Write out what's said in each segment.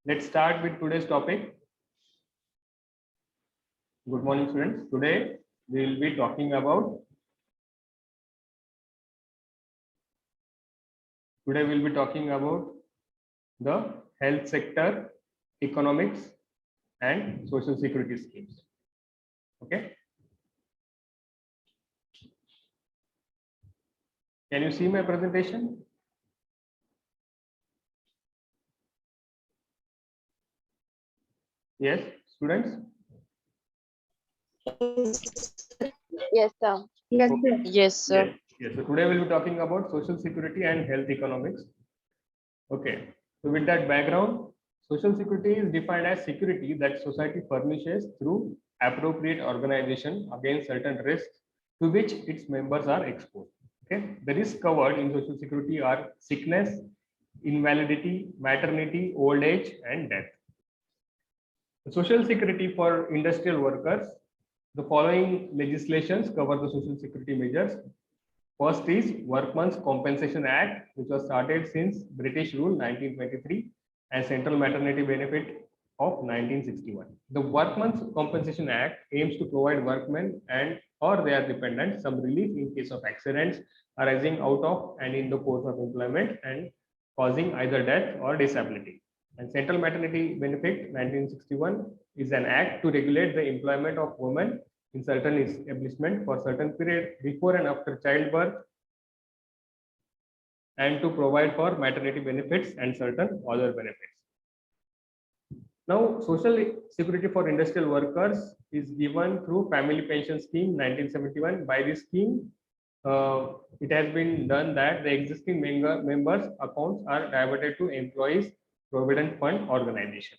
Let's start with today's topic. Good morning, students. Today we will be talking about the health sector, economics, and social security schemes. Okay. Can you see my presentation? Yes, students. Yes, sir. Yes, Okay. sir. Yes, sir. Yes. So today we'll be talking about social security and health economics. Okay. So with that background, social security is defined as security that society furnishes through appropriate organization against certain risks to which its members are exposed. Okay. The risks covered in social security are sickness, invalidity, maternity, old age, and death. The social security for industrial workers. The following legislations cover the social security measures. First is Workmen's Compensation Act, which was started since British rule 1923 and Central Maternity Benefit of 1961. The Workmen's Compensation Act aims to provide workmen and or their dependents some relief in case of accidents arising out of and in the course of employment and causing either death or disability. And Central Maternity Benefit 1961 is an act to regulate the employment of women in certain establishment for certain period before and after childbirth and to provide for maternity benefits and certain other benefits. Now, social security for industrial workers is given through Family Pension Scheme 1971. By this scheme, it has been done that the existing members' accounts are diverted to Employees Provident Fund Organization.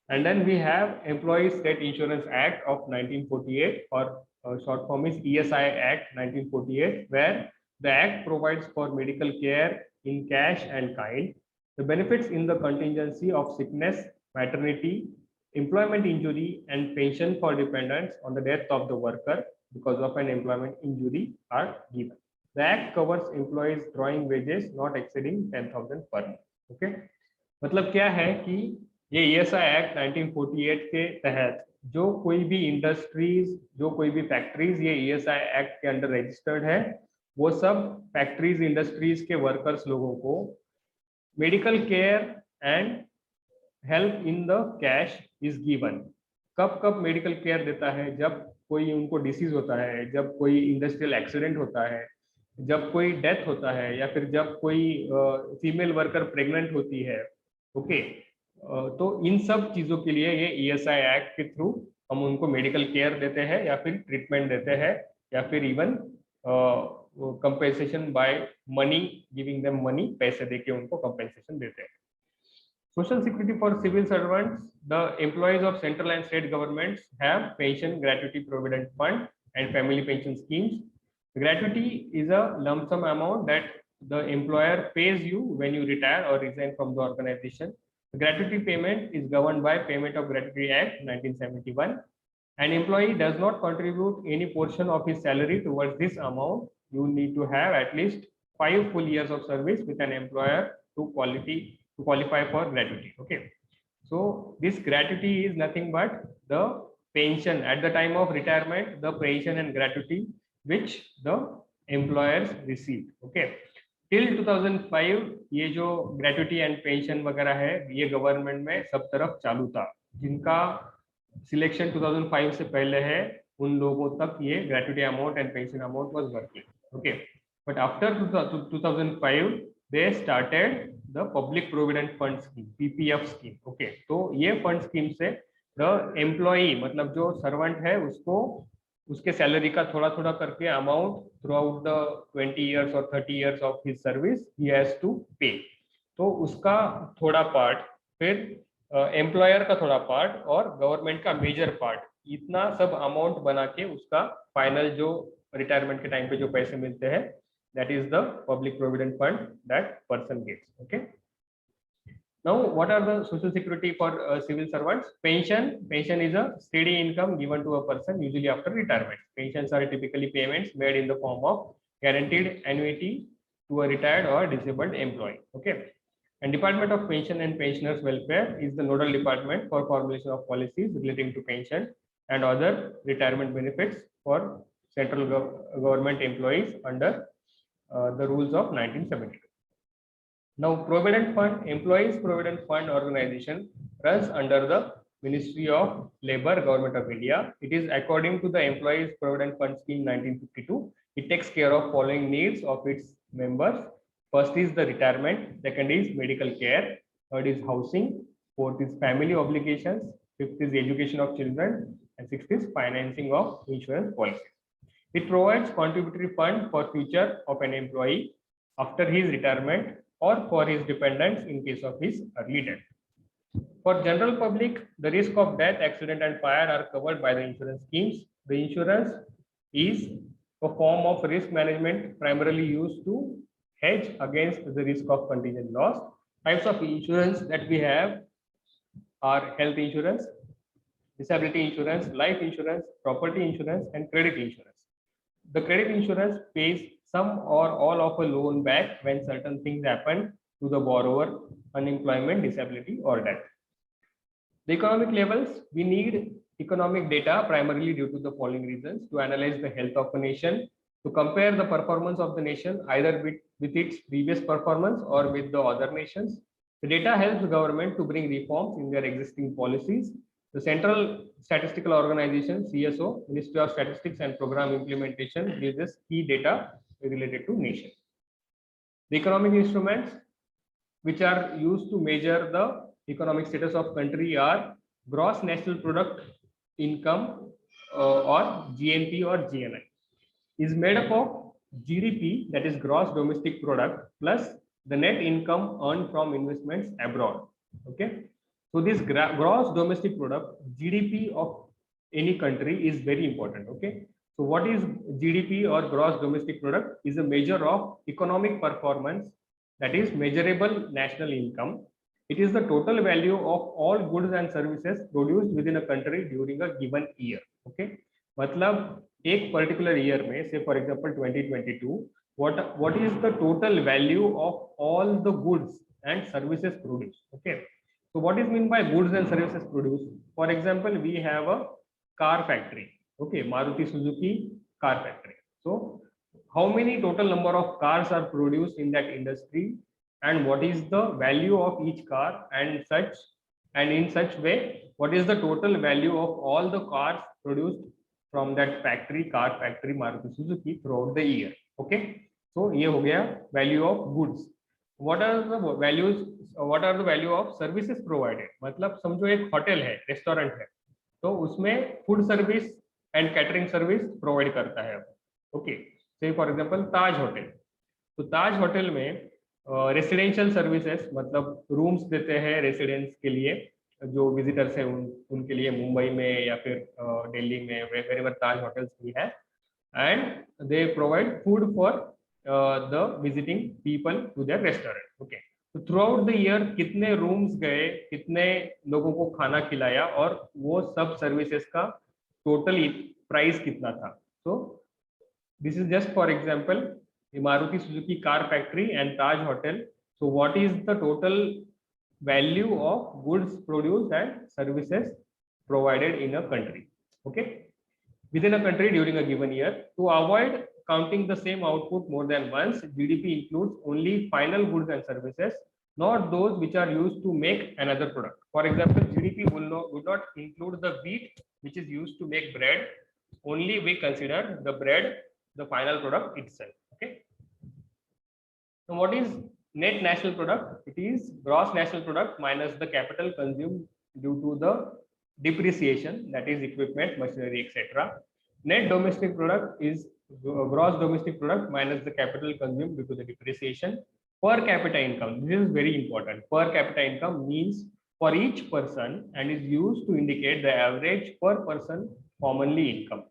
And then we have Employees State Insurance Act of 1948, or short form is ESI Act 1948, where the act provides for medical care in cash and kind. The benefits in the contingency of sickness, maternity, employment injury, and pension for dependents on the death of the worker because of an employment injury are given. The act covers employees drawing wages not exceeding 10,000 per month. Okay, मतलब क्या है कि ये ESI act 1948 के तहत जो कोई भी इंडस्ट्रीज, जो कोई भी फैक्ट्रीज ये ESI एक्ट के अंडर रजिस्टर्ड है, वो सब फैक्ट्रीज इंडस्ट्रीज के वर्कर्स लोगों को medical care and help in the cash is given. कब कब मेडिकल केयर देता है? जब कोई उनको डिसीज होता है, जब कोई इंडस्ट्रियल एक्सीडेंट होता है, जब कोई डेथ होता है, या फिर जब कोई फीमेल वर्कर प्रेग्नेंट होती है. ओके, तो इन सब चीजों के लिए ये ESI एक्ट के थ्रू हम उनको मेडिकल केयर देते हैं या फिर ट्रीटमेंट देते हैं या फिर even compensation by money, giving them money, पैसे देके उनको कंपेंसेशन देते हैं. Social security for civil servants. The employees of central and state governments have pension, gratuity, provident fund, and family pension schemes. The gratuity is a lump sum amount that the employer pays you when you retire or resign from the organization. The gratuity payment is governed by Payment of Gratuity Act 1971. An employee does not contribute any portion of his salary towards this amount. You need to have at least 5 full years of service with an employer to qualify for gratuity. Okay, so this gratuity is nothing but the pension at the time of retirement, the pension and gratuity which the employers receive. Okay, till 2005 ये जो gratuity and pension वगैरह है ये government में सब तरफ चालू था. जिनका सिलेक्शन 2005 से पहले है उन लोगों तक ये gratuity amount and pension amount was working. Okay, but after 2005 they started the Public Provident Fund Scheme, PPF scheme. Okay, तो ये फंड स्कीम से the employee, मतलब जो सर्वेंट है, उसको उसके सैलरी का थोड़ा थोड़ा करके amount throughout the 20 years और 30 years of his service he has to pay. तो उसका थोड़ा पार्ट, फिर एम्प्लॉयर का थोड़ा पार्ट और गवर्नमेंट का मेजर पार्ट, इतना सब अमाउंट बना के उसका फाइनल जो रिटायरमेंट के टाइम पे जो पैसे मिलते हैं, that is the public provident fund that person gets. Okay, now what are the social security for civil servants? Pension is a steady income given to a person usually after retirement. Pensions are typically payments made in the form of guaranteed annuity to a retired or disabled employee. Okay, And Department of Pension and Pensioners Welfare is the nodal department for formulation of policies relating to pension and other retirement benefits for central government employees under the rules of 1972. Now, Provident Fund, Employees Provident Fund organization runs under the Ministry of Labor, Government of India. It is according to the Employees Provident Fund Scheme 1952. It takes care of following needs of its members. First is the retirement, second is medical care, third is housing, fourth is family obligations, fifth is education of children, and sixth is financing of insurance policies. It provides contributory fund for future of an employee after his retirement or for his dependents in case of his early death. For general public, the risk of death, accident and fire are covered by the insurance schemes. The insurance is a form of risk management primarily used to hedge against the risk of contingent loss. Types of insurance that we have are health insurance, disability insurance, life insurance, property insurance, and credit insurance. The credit insurance pays some or all of a loan back when certain things happen to the borrower, unemployment, disability, or death. The economic levels, we need economic data primarily due to the following reasons: to analyze the health of a nation, to compare the performance of the nation either with its previous performance or with the other nations. The data helps the government to bring reforms in their existing policies. The Central Statistical Organization, CSO, Ministry of Statistics and Program Implementation, gives us key data related to nation. The economic instruments which are used to measure the economic status of country are gross national product income or GNP or GNI. Is made up of GDP, that is gross domestic product, plus the net income earned from investments abroad. Okay, so this gross domestic product, GDP of any country, is very important. Okay, so what is GDP or gross domestic product? Is a measure of economic performance, that is measurable national income. It is the total value of all goods and services produced within a country during a given year. Okay, मतलब एक particular year में, से for example 2022, what is the total value of all the goods and services produced. Okay, so what is mean by goods and services produced? For example, we have a car factory. Okay, Maruti Suzuki car factory. So how many total number of cars are produced in that industry, and what is the value of each car, and in such way what is the total value of all the cars produced from that factory, car factory Maruti Suzuki, throughout the year. Okay, so ये हो गया value of goods. What are the value of services provided? मतलब समझो एक hotel है, restaurant है, तो उसमें food service and catering service provide करता है. Okay, say for example Taj hotel, तो ताज होटल में रेसिडेंशियल सर्विसेज मतलब रूम्स देते हैं रेसिडेंट्स के लिए, जो विजिटर्स हैं उनके लिए, मुंबई में या फिर दिल्ली में, वेरेवर ताज होटल्स भी है, and they provide food for the visiting people to their restaurant. Okay, तो थ्रू आउट द ईयर कितने रूम्स गए, कितने लोगों को खाना खिलाया, और वो सब सर्विसेज का टोटल प्राइस कितना था. So this is just for example Maruti Suzuki car factory and Taj Hotel. So what is the total value of goods produced and services provided in a country? Okay, within a country during a given year. To avoid counting the same output more than once, GDP includes only final goods and services, not those which are used to make another product. For example, GDP would not include the wheat which is used to make bread. Only we consider the bread, the final product itself. Okay, so what is net national product? It is gross national product minus the capital consumed due to the depreciation, that is equipment, machinery, etc. Net domestic product is gross domestic product minus the capital consumed due to the depreciation. Per capita income, this is very important. Per capita income means for each person and is used to indicate the average per person commonly income.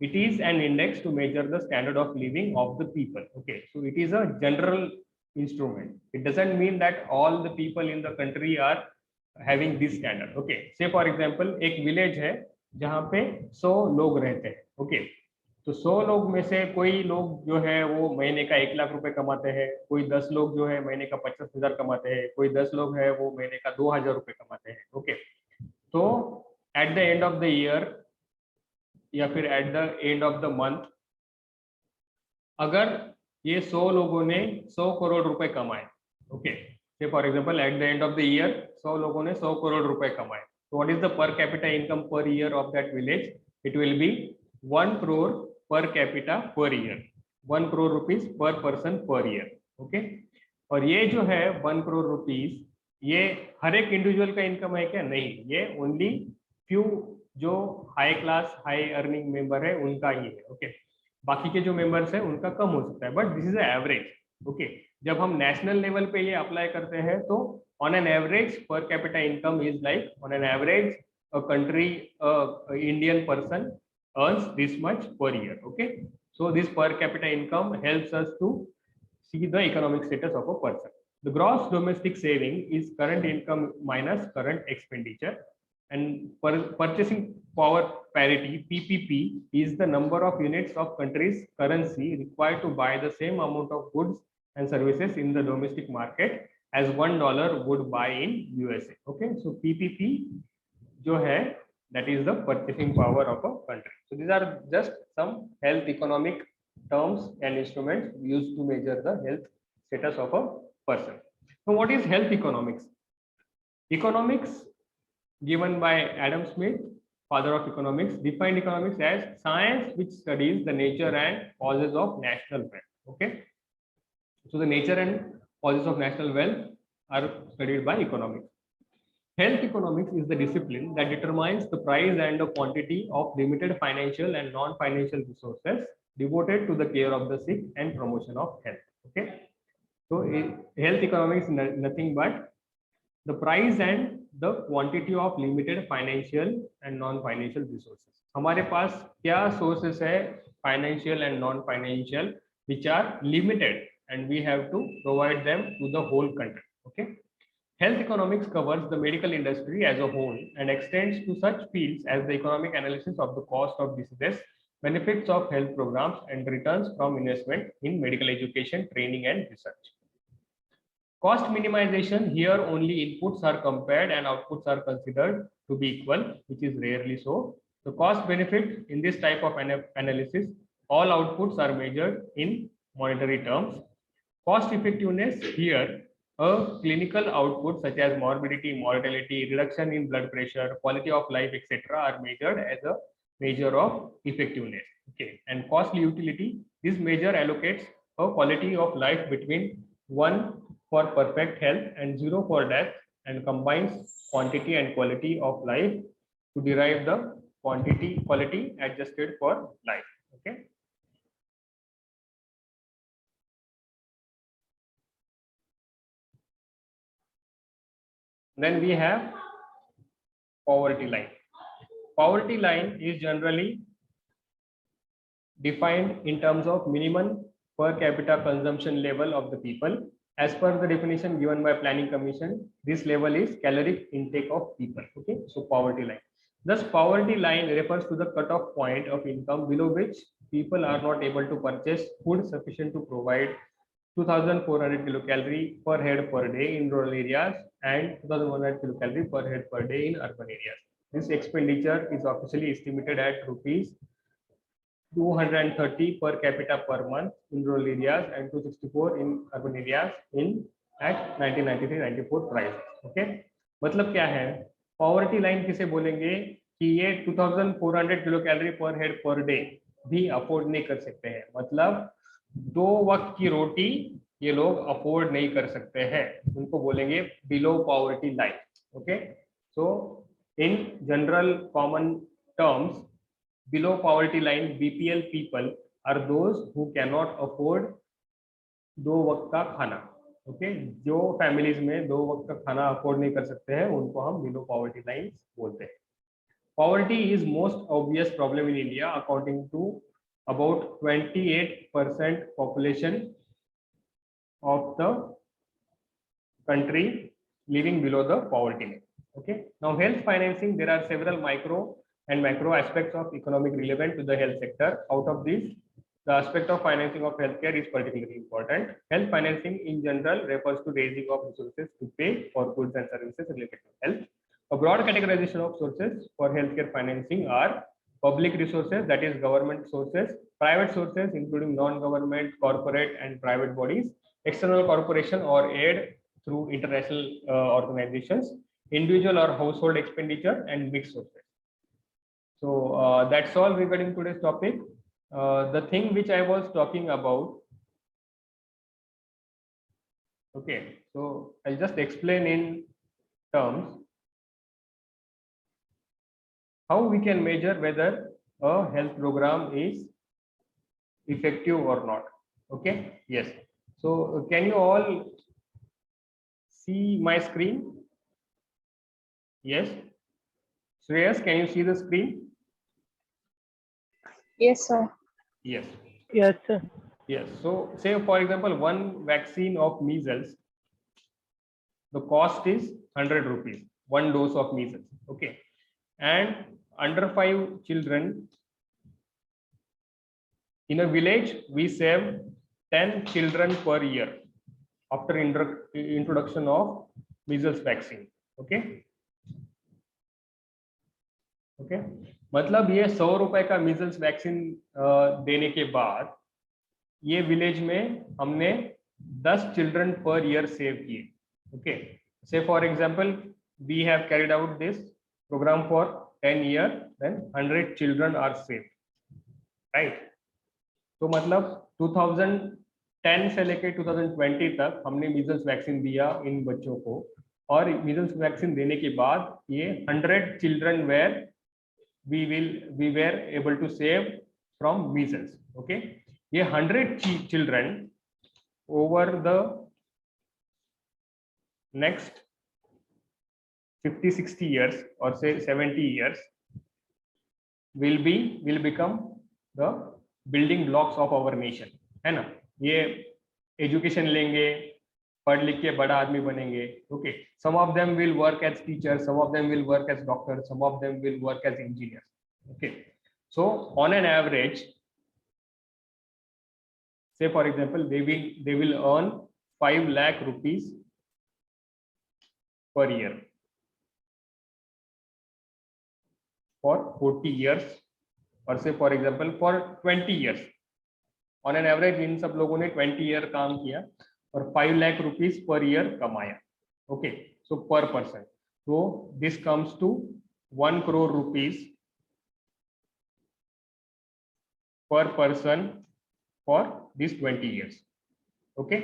It is an index to measure the standard of living of the people. Okay, so it is a general instrument. It doesn't mean that all the people in the country are having this standard. Okay, say for example, एक village है जहाँ पे 100 लोग रहते हैं. Okay, तो 100 लोग में से कोई लोग जो है वो महीने का 1 लाख रुपए कमाते हैं, कोई 10 लोग जो है महीने का 50,000 कमाते हैं, कोई 10 लोग है वो महीने का 2,000 रुपए कमाते हैं। ओके, तो at the end of the year या फिर at the end of the month, अगर ये 100 लोगों ने 100 करोड़ रुपए कमाए, okay, say for example at the end of the year 100 लोगों ने 100 करोड़ रुपए कमाए, तो what is the per capita income per year of that village? It will be 1 crore per capita per year, 1 crore rupees per person per year. Okay, और ये जो है 1 crore rupees, ये हर एक इंडिविजुअल का इनकम है क्या? नहीं, ये ओनली फ्यू जो high class high earning member है उनका ही है। ओके, बाकी के जो मेंबर्स है उनका कम हो सकता है, but this is average. Okay, जब हम नेशनल लेवल पे ये अप्लाई करते हैं तो on an average per capita income is like on an average a country Indian person earns this much per year. Okay, so this per capita income helps us to see the economic status of a person. The gross domestic saving is current income minus current expenditure, and purchasing power parity PPP is the number of units of country's currency required to buy the same amount of goods and services in the domestic market as $1 would buy in USA. Okay, so PPP जो है that is the purchasing power of a country. So these are just some health economic terms and instruments used to measure the health status of a person. So what is health economics? Economics, given by Adam Smith, father of economics, defined economics as science which studies the nature and causes of national wealth. Okay, so the nature and causes of national wealth are studied by economics. Health economics is the discipline that determines the price and the quantity of limited financial and non-financial resources devoted to the care of the sick and promotion of health. Okay, so health economics is nothing but the price and the quantity of limited financial and non-financial resources. हमारे पास क्या sources है financial and non-financial which are limited and we have to provide them to the whole country. Okay, health economics covers the medical industry as a whole and extends to such fields as the economic analysis of the cost of diseases, benefits of health programs, and returns from investment in medical education, training, and research. Cost minimization, here only inputs are compared and outputs are considered to be equal, which is rarely so. The cost benefit in this type of analysis, all outputs are measured in monetary terms. Cost effectiveness, here a clinical output such as morbidity, mortality, reduction in blood pressure, quality of life, etc. are measured as a measure of effectiveness. Okay, and costly utility, this measure allocates a quality of life between 1 for perfect health and 0 for death and combines quantity and quality of life to derive the quality adjusted for life. Okay. Then we have poverty line. Poverty line is generally defined in terms of minimum per capita consumption level of the people. As per the definition given by Planning Commission, this level is caloric intake of people. Okay, so poverty line. Thus, poverty line refers to the cutoff point of income below which people are not able to purchase food sufficient to provide 2,400 kilocalorie per head per day in rural areas and 2,100 kilocalorie per head per day in urban areas. This expenditure is officially estimated at rupees 230 per capita per month in rural areas and 264 in urban areas in at 1993-94 prices. Okay, मतलब क्या है? Poverty line किसे बोलेंगे कि ये 2,400 kilo calorie पर head per day भी afford नहीं कर सकते हैं, मतलब 2 वक्त की रोटी ये लोग अफोर्ड नहीं कर सकते हैं, उनको बोलेंगे below poverty line. Okay, so in general common terms, below poverty line BPL people are those who cannot afford 2 वक्त का खाना. ओके, जो फैमिलीज में 2 वक्त का खाना अफोर्ड नहीं कर सकते हैं उनको हम बिलो पॉवर्टी लाइन बोलते हैं. Poverty is most obvious problem in India, accounting to about 28% population of the country living below the poverty line. Okay, now health financing, there are several micro and macro aspects of economic relevant to the health sector. Out of these, the aspect of financing of healthcare is particularly important. Health financing in general refers to raising of resources to pay for goods and services related to health. A broad categorization of sources for healthcare financing are public resources, that is government sources, private sources including non-government, corporate and private bodies, external corporation or aid through international organizations, individual or household expenditure, and mixed sources. So that's all regarding today's topic. The thing which I was talking about, okay, so I'll just explain in terms how we can measure whether a health program is effective or not. Okay, yes. So can you all see my screen? Yes. Shreyas, can you see the screen? Yes, sir. Yes. Yes, sir. Yes. So say for example, one vaccine of measles, the cost is 100 rupees, one dose of measles. Okay. And under 5 children in a village, we save 10 children per year after introduction of measles vaccine. Okay. Okay मतलब ये 100 रुपए का measles vaccine देने के बाद ये village में हमने 10 चिल्ड्रन पर ईयर सेव किए. Okay, say for example we have carried out this program for 10 year, then 100 children are save, right. तो मतलब 2010 से लेके 2020 तक हमने मीजल्स वैक्सीन दिया इन बच्चों को, और मीजल्स वैक्सीन देने के बाद ये 100 children where we were able to save from measles. Okay, ये 100 children over the next 50-60 years or say 70 years will become the building blocks of our nation, है ना. ये एजुकेशन लेंगे, पढ़ लिख के बड़ा आदमी बनेंगे. Okay, some of them will work as teachers, some of them will work as doctors, some of them will work as engineers. Okay, so on an average, say for example they will earn 5 lakh rupees per year for 40 years, or say for example for 20 years. On an average इन सब लोगों ने 20 year काम किया और 5 lakh rupees per year कमाया. Okay, सो पर person, so this comes to 1 crore rupees per person for this 20 years. Okay,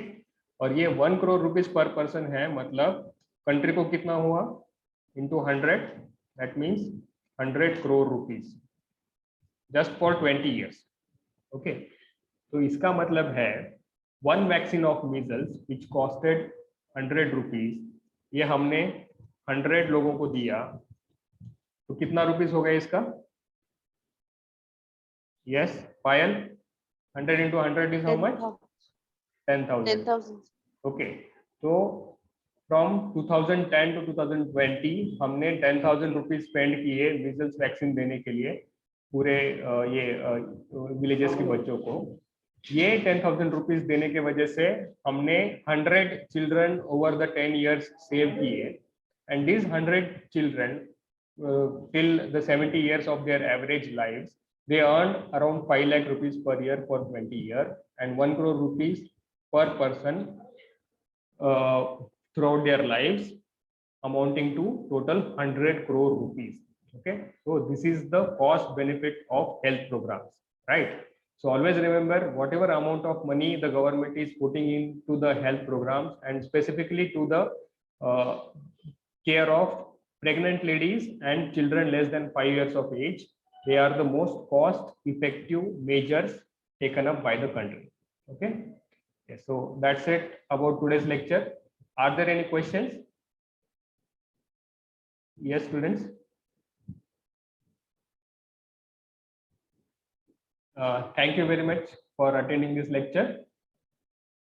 और ये 1 crore rupees per person है, मतलब कंट्री को कितना हुआ into 100, that means 100 crore rupees just for 20 years. Okay, तो इसका मतलब है one vaccine of measles which costed 100 rupees, ये हमने 100 लोगों को दिया, तो कितना रुपीस हो गया इसका? Yes, Payal, 100 into 100 is how much? 10,000. Okay, so from 2010 to 2020 हमने 10,000 रुपीस स्पेंड किए measles वैक्सीन देने के लिए पूरे ये विलेजेस के बच्चों को. ये 10,000 रुपीस देने के वजह से हमने 100 children over the 10 years save किए, and these 100 children till the 70 years of their average lives, they earned around 5 lakh rupees per year for 20 years and 1 crore rupees per person throughout their lives, amounting to total 100 crore rupees. Okay, so this is the cost benefit of health programs, right? So always remember, whatever amount of money the government is putting into the health programs, and specifically to the care of pregnant ladies and children less than 5 years of age, they are the most cost effective measures taken up by the country. Okay, yes, so that's it about today's lecture. Are there any questions? Yes, students. Thank you very much for attending this lecture.